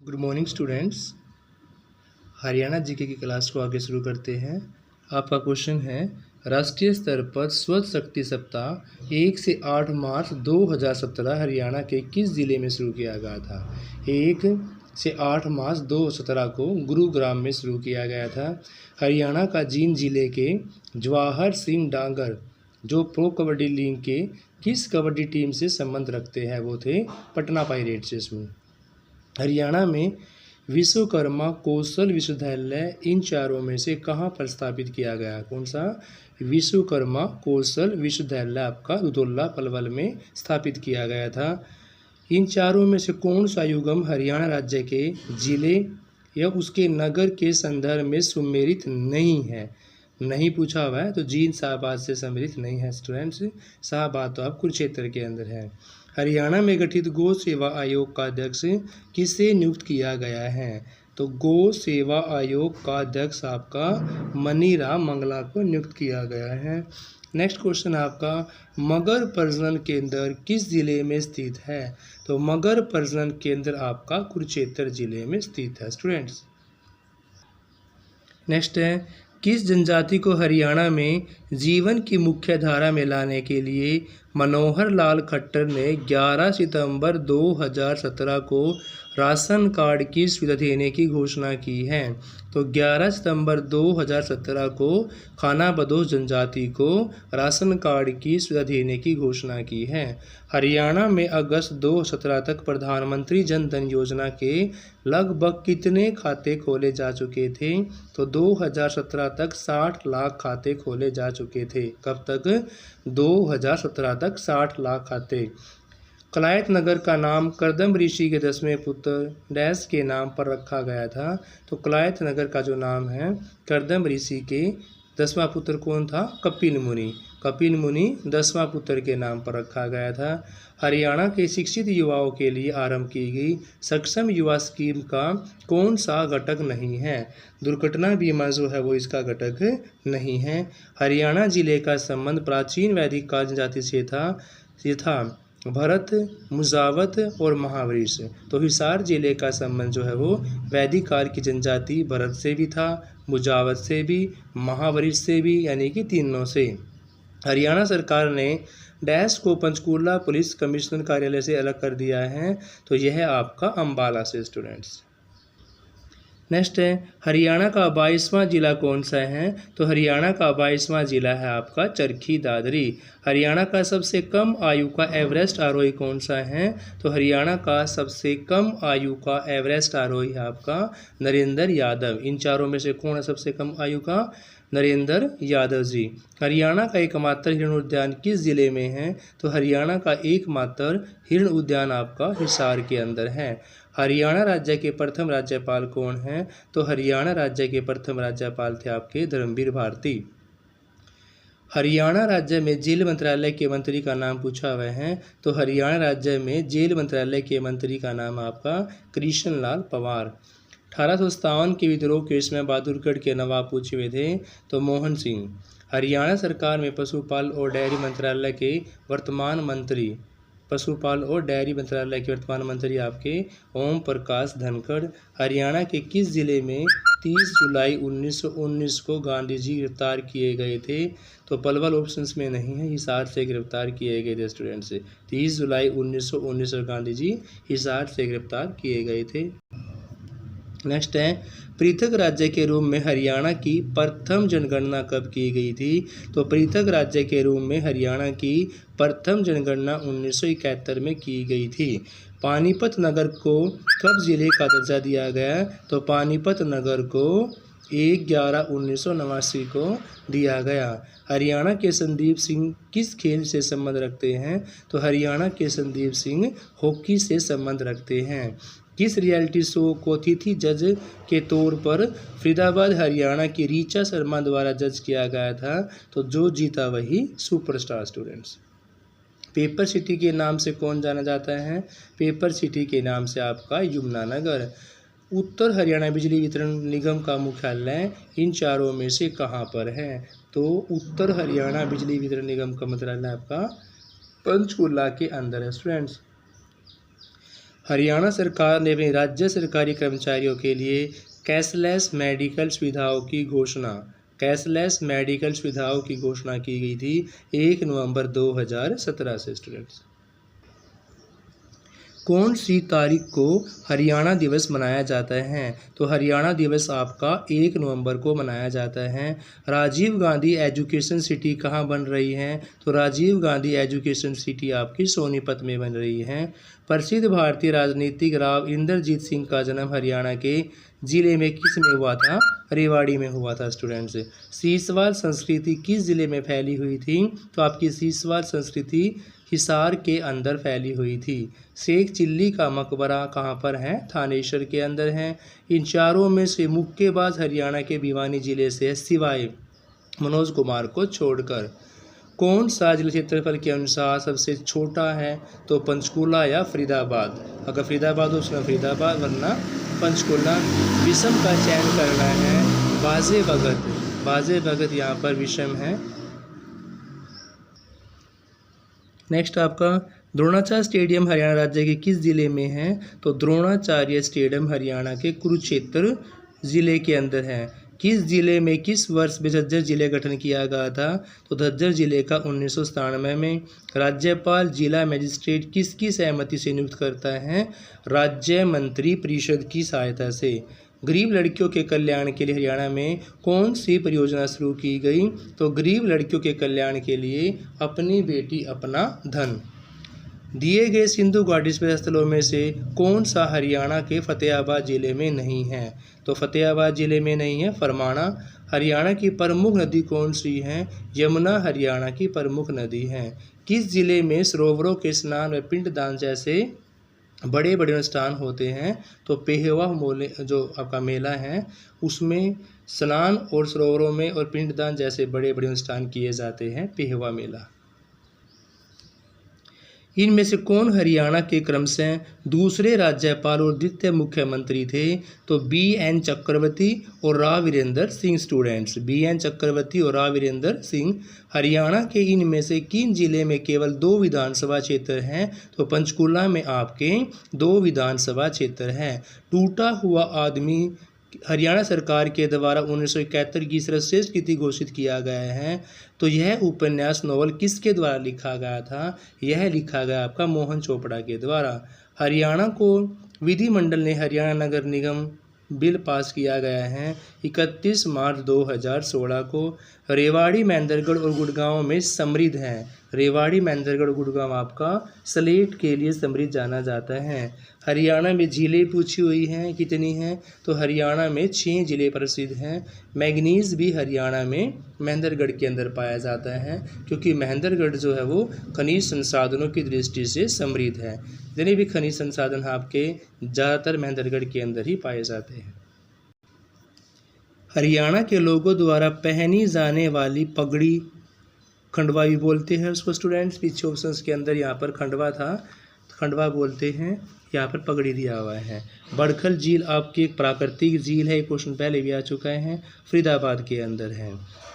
Good morning students. Haryana GK की class को आगे शुरू करते हैं। आपका क्वेश्चन है, राष्ट्रीय स्तर पर स्वच्छ शक्ति सप्ताह 1 से 8 मार्च 2017 हरियाणा के किस जिले में शुरू किया गया था। 1 से 8 मार्च 2017 को गुरुग्राम में शुरू किया गया था। हरियाणा का जींद जिले के जवाहर सिंह डांगर जो प्रो कबड्डी लीग के किस कबड्डी टीम से संबंध रखते हैं, वो थे पटना पायरेट्स। इसमें हरियाणा में विश्वकर्मा कौशल विश्वविद्यालय इन चारों में से कहाँ पर स्थापित किया गया? कौन सा? विश्वकर्मा कौशल विश्वविद्यालय आपका दुधौला पलवल में स्थापित किया गया था। इन चारों में से कौन सा युग्म हरियाणा राज्य के जिले या उसके नगर के संदर्भ में सुमेलित नहीं है? नहीं पूछा हुआ है, तो जींद शाहबाद से सम्मिलित नहीं है स्टूडेंट्स। शाहबाद तो आप कुरुक्षेत्र के अंदर है। हरियाणा में गठित गौ सेवा आयोग का अध्यक्ष किसे नियुक्त किया गया है? तो गौ सेवा आयोग का अध्यक्ष आपका मनीराम मंगला को नियुक्त किया गया है। नेक्स्ट क्वेश्चन आपका, मगर प्रजनन केंद्र किस जिले में स्थित है? तो मगर प्रजनन केंद्र आपका कुरुक्षेत्र जिले में स्थित है स्टूडेंट्स। नेक्स्ट है, किस जनजाति को हरियाणा में जीवन की मुख्य धारा में लाने के लिए मनोहर लाल खट्टर ने 11 सितंबर 2017 को राशन कार्ड की सुविधा देने की घोषणा की है? तो 11 सितंबर 2017 को खाना बदोश जनजाति को राशन कार्ड की सुविधा देने की घोषणा की है। हरियाणा में अगस्त 2017 तक प्रधानमंत्री जन धन योजना के लगभग कितने खाते खोले जा चुके थे? तो 2017 तक 60 लाख खाते खोले जा चुके थे। कब तक? 2017 तक 60 लाख खाते। कलायत नगर का नाम करदम ऋषि के 10वें पुत्र डैश के नाम पर रखा गया था। तो कलायत नगर का जो नाम है, करदम ऋषि के 10वां पुत्र कौन था? कपिल मुनि। कपिल मुनि 10वां पुत्र के नाम पर रखा गया था। हरियाणा के शिक्षित युवाओं के लिए आरंभ की गई सक्षम युवा स्कीम का कौन सा घटक नहीं है? दुर्घटना बीमा जो है वो इसका घटक नहीं है। हरियाणा जिले का संबंध प्राचीन वैदिक काल जनजाति से था। ये था भरत, मुजावत और महावरीश। तो हिसार जिले का संबंध जो है वो वैदिक काल की जनजाति भरत से भी था, मुजावत से भी, महावरीश से भी, यानी कि तीनों से। हरियाणा सरकार ने डैश को पंचकूला पुलिस कमिश्नर कार्यालय से अलग कर दिया है। तो यह है आपका अम्बाला से स्टूडेंट्स। नेक्स्ट है, हरियाणा का 22वां जिला कौन सा है? तो हरियाणा का 22वां जिला है आपका चरखी दादरी। हरियाणा का सबसे कम आयु का एवरेस्ट आरोही कौन सा है? तो हरियाणा का सबसे कम आयु का एवरेस्ट आरोही है आपका नरेंद्र यादव। इन चारों में से कौन है सबसे कम आयु का? नरेंद्र यादव जी। हरियाणा का एकमात्र हिरण उद्यान किस जिले में है? तो हरियाणा का एकमात्र हिरण उद्यान आपका हिसार के अंदर है। हरियाणा राज्य के प्रथम राज्यपाल कौन हैं? तो हरियाणा राज्य के प्रथम राज्यपाल थे आपके धर्मवीर भारती। हरियाणा राज्य में जेल मंत्रालय के मंत्री का नाम पूछा हुआ है। तो हरियाणा राज्य में जेल मंत्रालय के मंत्री का नाम आपका कृष्ण लाल पंवार। 1857 के विद्रोह केस में बहादुरगढ़ के नवाब पूछे हुए थे, तो मोहन सिंह। हरियाणा सरकार में पशुपालन और डेयरी मंत्रालय के वर्तमान मंत्री आपके ओम प्रकाश धनखड़। हरियाणा के किस जिले में 30 जुलाई 1919 को गांधी जी गिरफ्तार किए गए थे? तो पलवल ऑप्शंस में नहीं है, हिसार से गिरफ्तार किए गए थे स्टूडेंट्स। 30 जुलाई 1919 को गांधी जी हिसार से गिरफ्तार किए गए थे। नेक्स्ट है, पृथक राज्य के रूप में हरियाणा की प्रथम जनगणना कब की गई थी? तो पृथक राज्य के रूप में हरियाणा की प्रथम जनगणना 1971 में की गई थी। पानीपत नगर को कब जिले का दर्जा दिया गया? तो पानीपत नगर को 1/11/1989 को दिया गया। हरियाणा के संदीप सिंह किस खेल से संबंध रखते हैं? तो हरियाणा के संदीप सिंह हॉकी से संबंध रखते हैं। किस रियलिटी शो को अतिथि जज के तौर पर फरीदाबाद हरियाणा की रीचा शर्मा द्वारा जज किया गया था? तो जो जीता वही सुपरस्टार स्टूडेंट्स। पेपर सिटी के नाम से कौन जाना जाता है? पेपर सिटी के नाम से आपका यमुनानगर। उत्तर हरियाणा बिजली वितरण निगम का मुख्यालय इन चारों में से कहाँ पर है? तो उत्तर हरियाणा बिजली वितरण निगम का मुख्यालय आपका पंचकूला के अंदर है स्टूडेंट्स। हरियाणा सरकार ने अपने राज्य सरकारी कर्मचारियों के लिए कैशलेस मेडिकल सुविधाओं की घोषणा की गई थी 1 नवंबर 2017 से। स्टूडेंट्स, कौन सी तारीख को हरियाणा दिवस मनाया जाता है? तो हरियाणा दिवस आपका 1 नवंबर को मनाया जाता है। राजीव गांधी एजुकेशन सिटी कहाँ बन रही है? तो राजीव गांधी एजुकेशन सिटी आपकी सोनीपत में बन रही है। प्रसिद्ध भारतीय राजनीतिक राव इंद्रजीत सिंह का जन्म हरियाणा के जिले में किस में हुआ था? रेवाड़ी में हुआ था। स्टूडेंट्स, सीसवाल संस्कृति किस जिले में फैली हुई थी? तो आपकी सीसवाल संस्कृति हिसार के अंदर फैली हुई थी। शेख चिल्ली का मकबरा कहाँ पर है? थानेश्वर के अंदर है। इन चारों में से मुक्केबाज हरियाणा के भिवानी जिले से है, सिवाय मनोज कुमार को छोड़कर। कौन सा जिला क्षेत्रफल के अनुसार सबसे छोटा है? तो पंचकूला या फरीदाबाद। अगर फरीदाबाद हो उसमें फरीदाबाद, वरना पंचकूला। विषम का चयन करना है, बाजे भगत यहाँ पर विषम है। नेक्स्ट आपका द्रोणाचार्य स्टेडियम हरियाणा राज्य के किस जिले में है? तो द्रोणाचार्य स्टेडियम हरियाणा के कुरुक्षेत्र जिले के अंदर है। किस जिले में किस वर्ष में झज्जर जिले गठन किया गया था? तो झज्जर जिले का 1997 में। राज्यपाल जिला मजिस्ट्रेट किसकी सहमति से नियुक्त करता है? राज्य मंत्री परिषद की सहायता से। गरीब लड़कियों के कल्याण के लिए हरियाणा में कौन सी परियोजना शुरू की गई? तो गरीब लड़कियों के कल्याण के लिए अपनी बेटी अपना धन। दिए गए सिंधु घाटी स्पर्श स्थलों में से कौन सा हरियाणा के फतेहाबाद जिले में नहीं है? तो फतेहाबाद जिले में नहीं है, फरमाना। हरियाणा की प्रमुख नदी कौन सी है? यमुना हरियाणा की प्रमुख नदी है। किस जिले में सरोवरों के स्नान व पिंडदान जैसे बड़े बड़े अनुष्ठान होते हैं? तो पेहवा मोले जो आपका मेला है उसमें स्नान और सरोवरों में और पिंडदान जैसे बड़े बड़े अनुष्ठान किए जाते हैं, पेहवा मेला। इनमें से कौन हरियाणा के क्रमशः दूसरे राज्यपाल और द्वितीय मुख्यमंत्री थे? तो BN चक्रवर्ती और राव वीरेंद्र सिंह। स्टूडेंट्स, BN चक्रवर्ती और राव वीरेंद्र सिंह। हरियाणा के इनमें से किन जिले में केवल 2 विधानसभा क्षेत्र हैं? तो पंचकूला में आपके 2 विधानसभा क्षेत्र हैं। टूटा हुआ आदमी हरियाणा सरकार के द्वारा 1971 की सर्वश्रेष्ठ कृति घोषित किया गया है। तो यह उपन्यास नॉवल किसके द्वारा लिखा गया था? यह लिखा गया आपका मोहन चोपड़ा के द्वारा। हरियाणा को विधिमंडल ने हरियाणा नगर निगम बिल पास किया गया है 31 मार्च 2016 को। रेवाड़ी, महेंद्रगढ़ और गुड़गांव में समृद्ध है। रेवाड़ी, महेंद्रगढ़ और गुड़गांव आपका स्लेट के लिए समृद्ध जाना जाता है। हरियाणा में झीलें पूछी हुई हैं, कितनी हैं? तो हरियाणा में 6 जिले प्रसिद्ध हैं। मैग्नीज भी हरियाणा में महेंद्रगढ़ के अंदर पाया जाता है, क्योंकि महेंद्रगढ़ जो है वो खनिज संसाधनों की दृष्टि से समृद्ध है। जितने भी खनिज संसाधन आपके ज़्यादातर महेंद्रगढ़ के अंदर ही पाए जाते हैं। हरियाणा के लोगों द्वारा पहनी जाने वाली पगड़ी खंडवा भी बोलते हैं उसको। स्टूडेंट्स, पीछे ऑप्शंस के अंदर यहाँ पर खंडवा था, खंडवा बोलते हैं, यहाँ पर पगड़ी दिया हुआ है। बड़खल झील आपकी एक प्राकृतिक झील है, क्वेश्चन पहले भी आ चुका है, फरीदाबाद के अंदर है।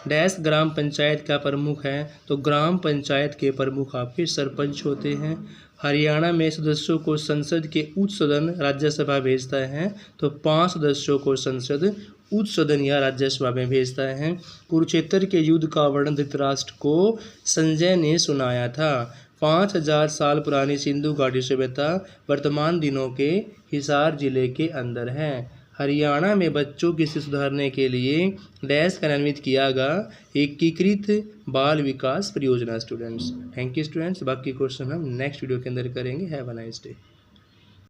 डैश ग्राम पंचायत का प्रमुख है? तो ग्राम पंचायत के प्रमुख आपके सरपंच होते हैं। हरियाणा में सदस्यों को संसद के उच्च सदन राज्यसभा भेजता है, तो 5 सदस्यों को संसद उच्च सदन या राज्यसभा में भेजता है। कुरुक्षेत्र के युद्ध का वर्णन धृतराष्ट्र को संजय ने सुनाया था। 5000 साल पुरानी सिंधु घाटी सभ्यता वर्तमान दिनों के हिसार जिले के अंदर है। हरियाणा में बच्चों की स्थिति सुधारने के लिए डैश कार्यान्वित किया गया एकीकृत बाल विकास परियोजना। Students, thank you students. बाकी क्वेश्चन हम नेक्स्ट वीडियो के अंदर करेंगे। Have a nice day.